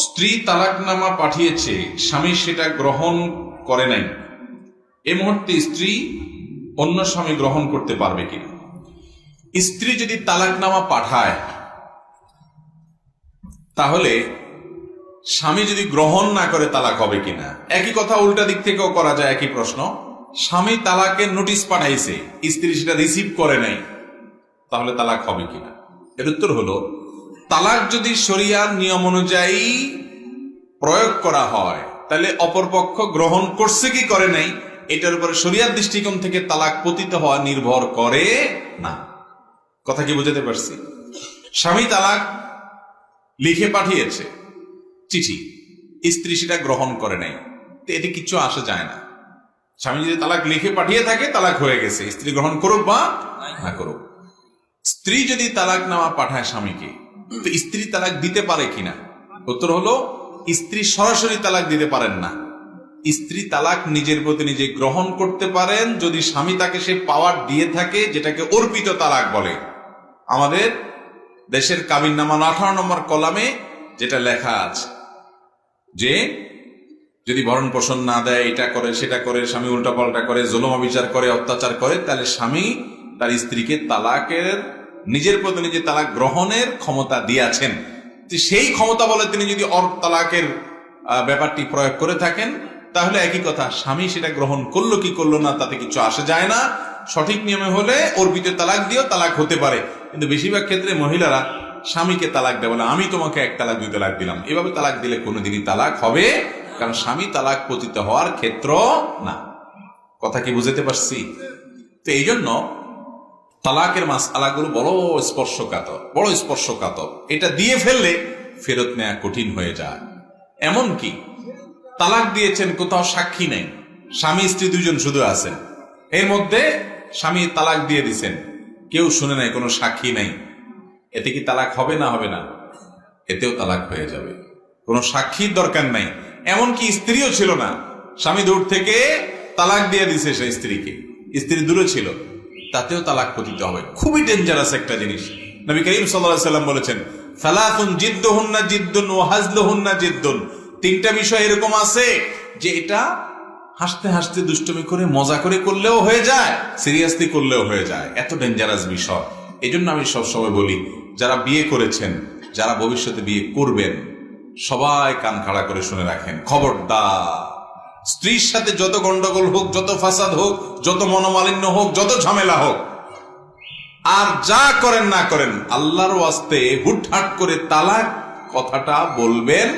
স্ত্রী তালাকনামা পাঠিয়েছে, স্বামী সেটা গ্রহণ করে নাই, এই মুহূর্তে স্ত্রী অন্য স্বামী গ্রহণ করতে পারবে কিনা? স্ত্রী যদি তালাকনামা পাঠায় তাহলে স্বামী যদি গ্রহণ না করে তালাক হবে কিনা? একই কথা উল্টা দিক থেকেও করা যায়। একই প্রশ্ন, স্বামী তালাকের নোটিশ পাঠাইছে, স্ত্রী সেটা রিসিভ করে নাই, তাহলে তালাক হবে কিনা? এর উত্তর হলো, তালাক যদি শরিয়ার নিয়ম অনুযায়ী প্রয়োগ করা হয় তাহলে অপরপক্ষ গ্রহণ করছে কি করে নাই এটার উপরে শরিয়ার দৃষ্টিকোণ থেকে তালাক পতিত হওয়া নির্ভর করে না। কথা কি বুঝাতে পারছি? স্বামী তালাক লিখে পাঠিয়েছে চিঠি, স্ত্রী সেটা গ্রহণ করে নাই, তো এতে কিছু আসে যায় না। স্বামী যদি তালাক লিখে পাঠিয়ে থাকে তালাক হয়ে গেছে, স্ত্রী গ্রহণ করুক বা না করুক। স্ত্রী যদি তালাক নামা পাঠায় স্বামীকে, তো স্ত্রী তালাক দিতে পারে কিনা? উত্তর হলো, স্ত্রী সরাসরি তালাক দিতে পারেন না। স্ত্রী তালাক নিজের প্রতি নিজে গ্রহণ করতে পারেন যদি স্বামী তাকে সে পাওয়ার দিয়ে থাকে, যেটাকে অর্পিত তালাক বলে। আমাদের দেশের কাবিননামা 18 নম্বর কলামে যেটা লেখা আছে যে যদি ভরণ পোষণ না দেয়, এটা করে সেটা করে, স্বামী উল্টাপাল্টা করে, জুলুম বিচার করে, অত্যাচার করে, তাহলে স্বামী তার স্ত্রীকে তালাকের নিজের প্রতি নিজে তালাক গ্রহণের ক্ষমতা দিয়েছেন। সেই ক্ষমতা বলে তিনি যদি তালাকের ব্যাপারটি প্রয়োগ করে থাকেন তাহলে একই কথা, স্বামী সেটা গ্রহণ করলো কি করলো না তাতে কিছু আসে যায় না। সঠিক নিয়মে হলে অর্পিত তালাক দিয়েও তালাক হতে পারে, কিন্তু বেশিরভাগ ক্ষেত্রে মহিলারা স্বামীকে তালাক দেয়, বলে আমি তোমাকে 1 তালাক 2 তালাক দিলাম। এভাবে তালাক দিলে কোনোদিনই তালাক হবে, কারণ স্বামী তালাক পতিত হওয়ার ক্ষেত্র না। কথা কি বুঝতে পারছি? তো এই জন্য তালাকের মাসআলাগুলো বড় স্পর্শকাতর। এটা দিয়ে ফেললে ফেরত নেওয়া কঠিন হয়ে যায়। এমনকি তালাক দিয়েছেন, কোথাও সাক্ষী নেই, স্বামী স্ত্রী 2 জন শুধু আছেন, এর মধ্যে স্বামী তালাক দিয়ে দিচ্ছেন, কেউ শুনে নাই, কোনো সাক্ষী নাই, এতে কি তালাক হবে না হবে না? এতেও তালাক হয়ে যাবে, কোনো সাক্ষীর দরকার নাই। এমনকি স্ত্রীও ছিল না, স্বামী দূর থেকে তালাক দিয়ে দিছে সে স্ত্রীকে, স্ত্রী দূরে ছিল, তাতেও তালাক পতিত হবে। খুবই ডেঞ্জারাস একটা জিনিস। নবী করিম সাল্লাল্লাহু আলাইহি সাল্লাম বলেছেন, সালাতুন জিদ্দুহুন্না জিদ্দুন ওয়া হাজলুহুন্না জিদ্দুন। 3টা বিষয় এরকম আছে যে এটা হাসতে হাসতে দুষ্টুমি করে মজা করে করলেও হয়ে যায়, সিরিয়াসলি করলেও হয়ে যায়। এত ডেঞ্জারাস বিষয়। এই জন্য আমি সবসময় বলি, যারা বিয়ে করেছেন, যারা ভবিষ্যতে বিয়ে করবেন, সবাই কান খাড়া করে শুনে রাখেন, খবরদার স্ত্রীর সাথে যত গন্ডগোল হোক, যত ফাসাদ হোক, যত মনোমালিন্য হোক, যত ঝামেলা হোক, আর যা করেন না করেন, আল্লাহর ওয়াস্তে হুটহাট করে তালাক কথাটা বলবেন